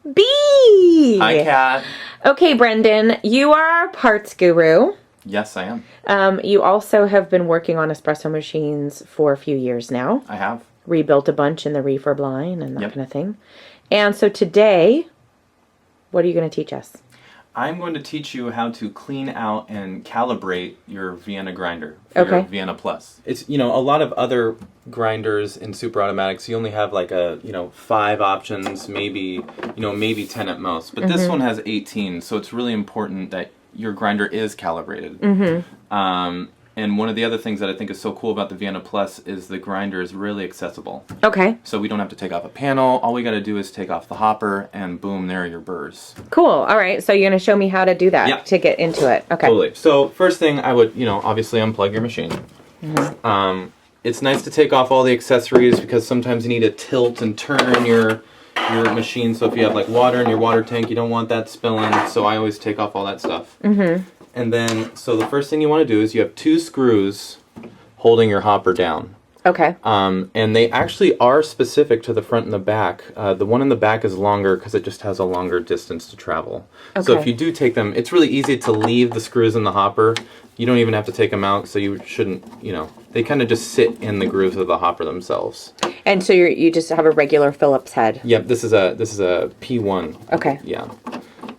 B. Hi, Kat. Okay, Brendan, you are our parts guru. Yes, I am. You also have been working on espresso machines for a few years now. I have. Rebuilt a bunch in the refurb line and that Yep. kind of thing. And so today, what are you going to teach us? I'm going to teach you how to clean out and calibrate your Vienna grinder for your Vienna Plus. It's, a lot of other grinders in super automatics, you only have like 5 options, maybe 10 at most. But this one has 18, so it's really important that your grinder is calibrated. And one of the other things that I think is so cool about the Vienna Plus is the grinder is really accessible. Okay. So we don't have to take off a panel. All we got to do is take off the hopper, and boom, there are your burrs. Cool. All right. So you're going to show me how to do that to get into it. Okay. Totally. So first thing, I would, obviously unplug your machine. It's nice to take off all the accessories because sometimes you need to tilt and turn your machine. So if you have like water in your water tank, you don't want that spilling. So I always take off all that stuff. And then, so the first thing you want to do is you have 2 screws holding your hopper down. Okay. And they actually are specific to the front and the back. The one in the back is longer because it just has a longer distance to travel. Okay. So if you do take them, it's really easy to leave the screws in the hopper. You don't even have to take them out, so you shouldn't, they kind of just sit in the grooves of the hopper themselves. And so you just have a regular Phillips head. Yep, this is a P1. Okay. Yeah.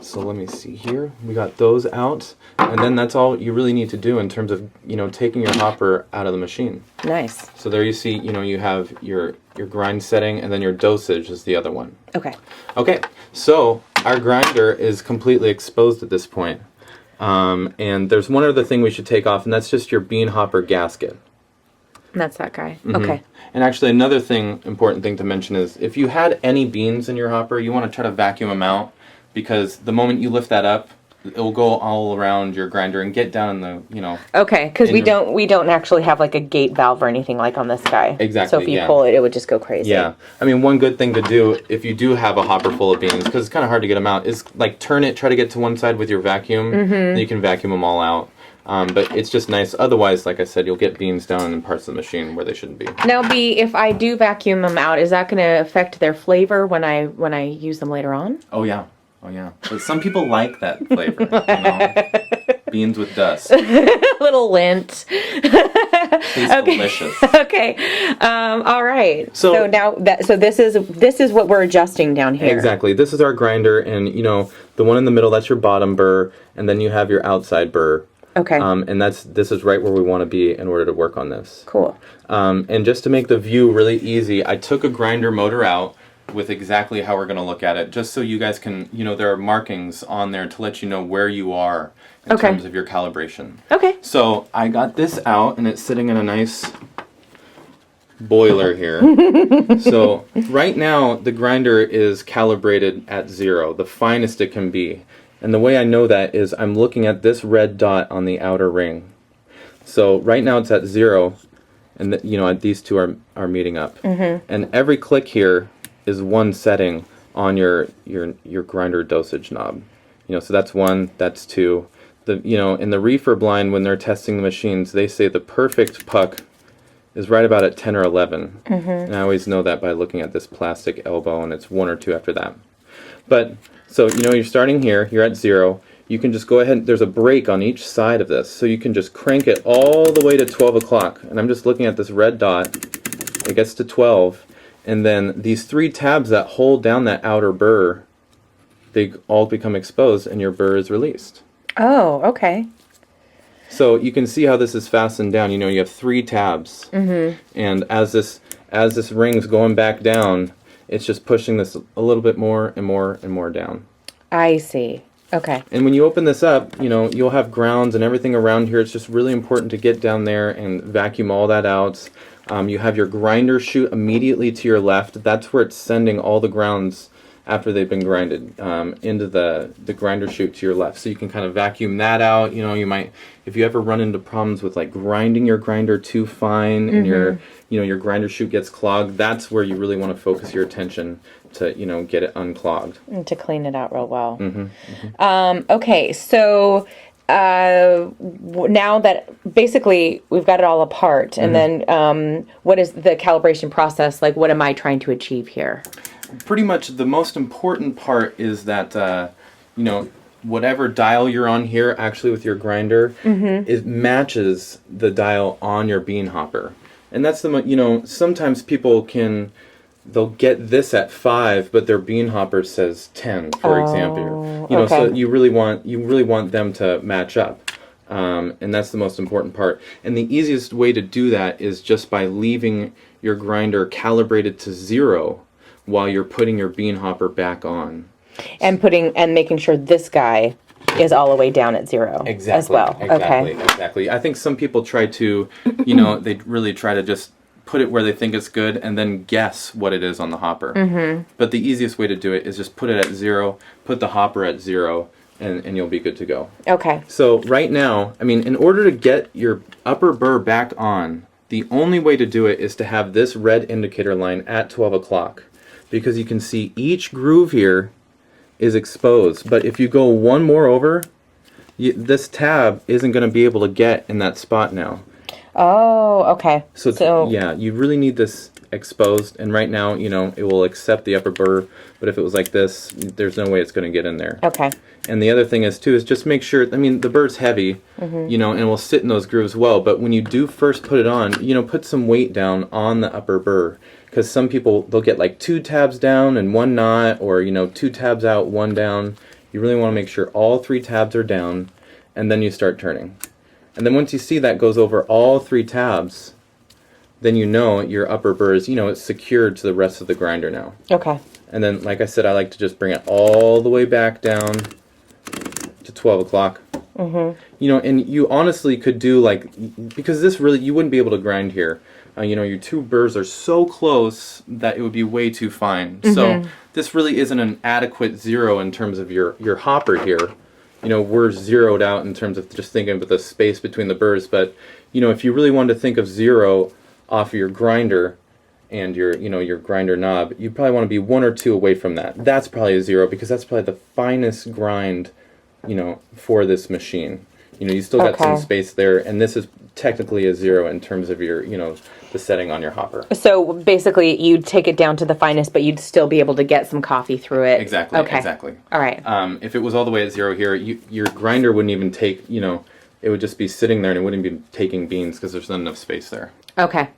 So let me see here. We got those out. And then that's all you really need to do in terms of, taking your hopper out of the machine. Nice. So there you see, you have your grind setting, and then your dosage is the other one. Okay. Okay, so our grinder is completely exposed at this point. And there's one other thing we should take off, and that's just your bean hopper gasket. That's that guy. Okay. And actually another important thing to mention is if you had any beans in your hopper, you want to try to vacuum them out, because the moment you lift that up, it will go all around your grinder and get down in the, Okay, because we don't actually have like a gate valve or anything like on this guy. Exactly. So if you pull it, it would just go crazy. Yeah. I mean, one good thing to do if you do have a hopper full of beans, because it's kind of hard to get them out, is like turn it, try to get to one side with your vacuum, and you can vacuum them all out. But it's just nice. Otherwise, like I said, you'll get beans down in parts of the machine where they shouldn't be. Now, B, if I do vacuum them out, is that going to affect their flavor when I use them later on? Oh yeah. Oh yeah. But some people like that flavor. Beans with dust. Little lint. Tastes delicious. Okay. All right. So now this is what we're adjusting down here. Exactly. This is our grinder, and the one in the middle, that's your bottom burr, and then you have your outside burr. Okay. And this is right where we want to be in order to work on this. Cool. And just to make the view really easy, I took a grinder motor out with exactly how we're going to look at it, just so you guys can, there are markings on there to let you know where you are in terms of your calibration. Okay. So I got this out, and it's sitting in a nice boiler here. So right now the grinder is calibrated at 0, the finest it can be. And the way I know that is I'm looking at this red dot on the outer ring. So right now it's at 0, and these two are meeting up. And every click here is one setting on your grinder dosage knob. So that's 1, that's 2. In the refurb line, when they're testing the machines, they say the perfect puck is right about at 10 or 11. And I always know that by looking at this plastic elbow, and it's 1 or 2 after that. But so you're starting here, you're at 0. You can just go ahead, there's a break on each side of this, so you can just crank it all the way to 12 o'clock. And I'm just looking at this red dot, it gets to 12. And then these 3 tabs that hold down that outer burr, they all become exposed, and your burr is released. Oh, okay. So you can see how this is fastened down. You have 3 tabs. And as this ring's going back down, it's just pushing this a little bit more and more and more down. I see. Okay. And when you open this up, you'll have grounds and everything around here. It's just really important to get down there and vacuum all that out. You have your grinder chute immediately to your left. That's where it's sending all the grounds after they've been grinded into the grinder chute to your left. So you can kind of vacuum that out. You might, if you ever run into problems with like grinding your grinder too fine and your grinder chute gets clogged, that's where you really want to focus your attention to get it unclogged. And to clean it out real well. Okay, so now that basically we've got it all apart, and then what is the calibration process? Like, what am I trying to achieve here? pretty much the most important part is that, you know, whatever dial you're on here, actually with your grinder, it matches the dial on your bean hopper. And that's you know, sometimes people they'll get this at 5, but their bean hopper says 10, for example. You know, so you really want them to match up. And that's the most important part. And the easiest way to do that is just by leaving your grinder calibrated to 0 while you're putting your bean hopper back on. And making sure this guy is all the way down at 0 as well. Exactly. I think some people try to, you know, they really try to just put it where they think it's good and then guess what it is on the hopper. But the easiest way to do it is just put it at 0, put the hopper at 0, and you'll be good to go. Okay. So right now, I mean, in order to get your upper burr back on, the only way to do it is to have this red indicator line at 12 o'clock. Because you can see each groove here is exposed. But if you go one more over, this tab isn't going to be able to get in that spot now. Oh, okay. So yeah, you really need this exposed. And right now, you know, it will accept the upper burr. But if it was like this, there's no way it's going to get in there. Okay. And the other thing is, too, is just make sure, I mean, the burr's heavy, you know, and will sit in those grooves well. But when you do first put it on, you know, put some weight down on the upper burr. Because some people, they'll get like 2 tabs down and 1 not, or, you know, 2 tabs out, 1 down. You really want to make sure all 3 tabs are down, and then you start turning. And then once you see that goes over all 3 tabs, then you know your upper burr is, you know, it's secured to the rest of the grinder now. Okay. And then, like I said, I like to just bring it all the way back down to 12 o'clock. You know, and you honestly could do like, because this really, you wouldn't be able to grind here. You know, your 2 burrs are so close that it would be way too fine. So this really isn't an adequate 0 in terms of your hopper here. You know, we're zeroed out in terms of just thinking about the space between the burrs. But, you know, if you really wanted to think of 0 off of your grinder and your, you know, your grinder knob, you probably want to be 1 or 2 away from that. That's probably a 0 because that's probably the finest grind, you know, for this machine. You know, you still got some space there, and this is technically a 0 in terms of your, you know, the setting on your hopper. So basically, you'd take it down to the finest, but you'd still be able to get some coffee through it. Exactly. Exactly. All right. If it was all the way at 0 here, your grinder wouldn't even take, you know, it would just be sitting there and it wouldn't be taking beans because there's not enough space there. Okay.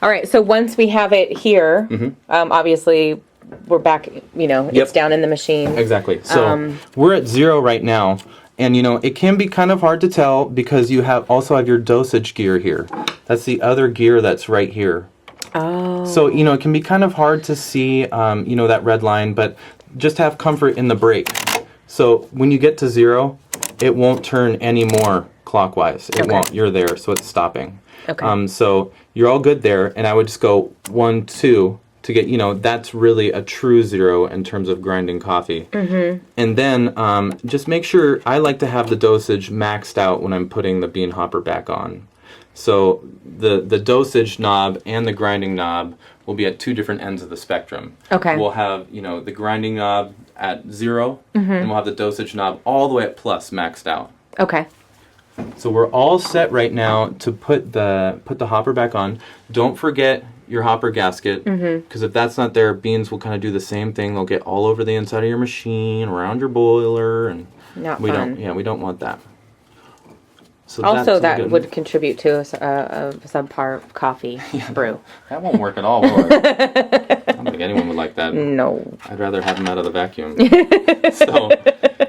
All right. So once we have it here, obviously we're back, you know, it's down in the machine. Exactly. So we're at 0 right now. And, you know, it can be kind of hard to tell because you also have your dosage gear here. That's the other gear that's right here. Oh. So, you know, it can be kind of hard to see, you know, that red line, but just have comfort in the brake. So when you get to 0, it won't turn any more clockwise. It won't. You're there, so it's stopping. Okay. So you're all good there, and I would just go 1, 2 to get, you know, that's really a true 0 in terms of grinding coffee. And then just make sure, I like to have the dosage maxed out when I'm putting the bean hopper back on. So the dosage knob and the grinding knob will be at 2 different ends of the spectrum. Okay. We'll have, you know, the grinding knob at 0, and we'll have the dosage knob all the way at plus maxed out. Okay. So we're all set right now to put the hopper back on. Don't forget your hopper gasket, because if that's not there, beans will kind of do the same thing. They'll get all over the inside of your machine, around your boiler, and we don't want that. So also, that would contribute to a subpar coffee brew. That won't work at all, will it? I don't think anyone would like that. No. I'd rather have them out of the vacuum.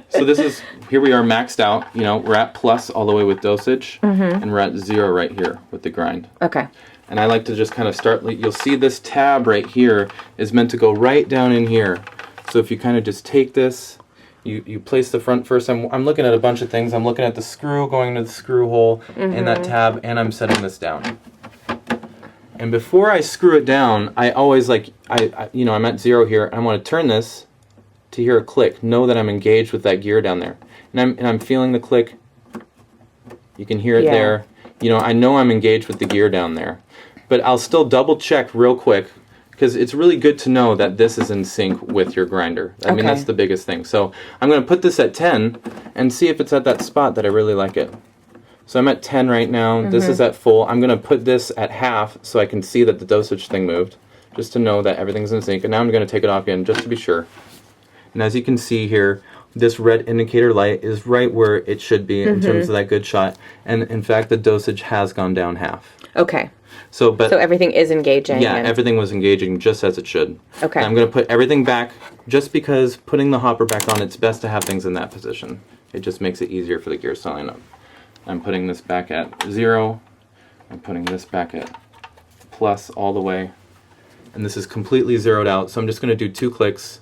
So this is, here we are maxed out. You know, we're at plus all the way with dosage, and we're at 0 right here with the grind. Okay. And I like to just kind of start, you'll see this tab right here is meant to go right down in here. So if you kind of just take this, you place the front first. I'm looking at a bunch of things. I'm looking at the screw going into the screw hole in that tab, and I'm setting this down. And before I screw it down, I always you know, I'm at 0 here, and I want to turn this to hear a click. Know that I'm engaged with that gear down there. And I'm feeling the click. You can hear it there. You know, I know I'm engaged with the gear down there. But I'll still double check real quick, because it's really good to know that this is in sync with your grinder. I mean, that's the biggest thing. So I'm going to put this at 10 and see if it's at that spot that I really like it. So I'm at 10 right now. This is at full. I'm going to put this at half so I can see that the dosage thing moved. just to know that everything's in sync. And now I'm going to take it off again just to be sure. And as you can see here, this red indicator light is right where it should be in terms of that good shot. And in fact, the dosage has gone down half. Okay. So everything is engaging. Yeah, everything was engaging just as it should. Okay. And I'm going to put everything back just because putting the hopper back on, it's best to have things in that position. It just makes it easier for the gears to line up. I'm putting this back at 0. I'm putting this back at plus all the way. And this is completely zeroed out. So I'm just going to do 2 clicks.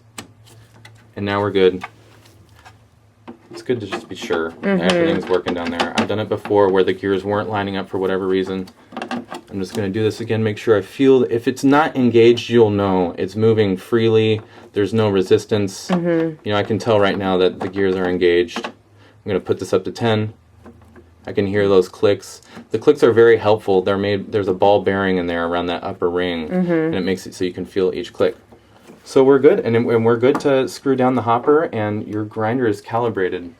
And now we're good. It's good to just be sure everything's working down there. I've done it before where the gears weren't lining up for whatever reason. I'm just going to do this again, make sure I feel, if it's not engaged, you'll know. It's moving freely, there's no resistance. You know, I can tell right now that the gears are engaged. I'm going to put this up to 10. I can hear those clicks. The clicks are very helpful. They're made, there's a ball bearing in there around that upper ring, and it makes it so you can feel each click. So we're good, and we're good to screw down the hopper, and your grinder is calibrated.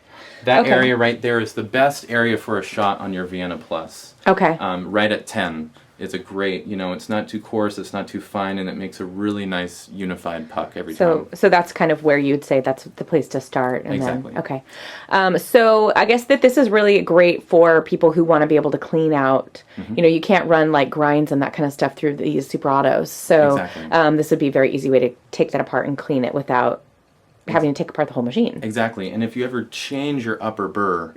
That area right there is the best area for a shot on your Vienna Plus. Okay. Right at 10 is a great, you know, it's not too coarse, it's not too fine, and it makes a really nice unified puck every time. So that's kind of where you'd say that's the place to start. And Exactly. Then, okay. So I guess that this is really great for people who want to be able to clean out. You know, you can't run like grinds and that kind of stuff through these super autos. So this would be a very easy way to take that apart and clean it without having to take apart the whole machine. Exactly. And if you ever change your upper burr,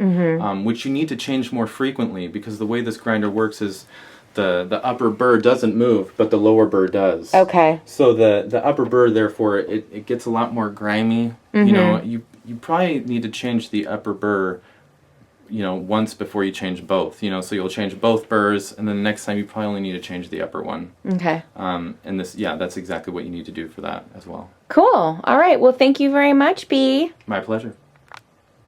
which you need to change more frequently because the way this grinder works is the upper burr doesn't move, but the lower burr does. Okay. So the upper burr, therefore, it gets a lot more grimy. You know, you probably need to change the upper burr, you know, once before you change both. You know, so you'll change both burrs, and then the next time you probably only need to change the upper one. Okay. And this, yeah, that's exactly what you need to do for that as well. Cool. All right. Well, thank you very much, B. My pleasure.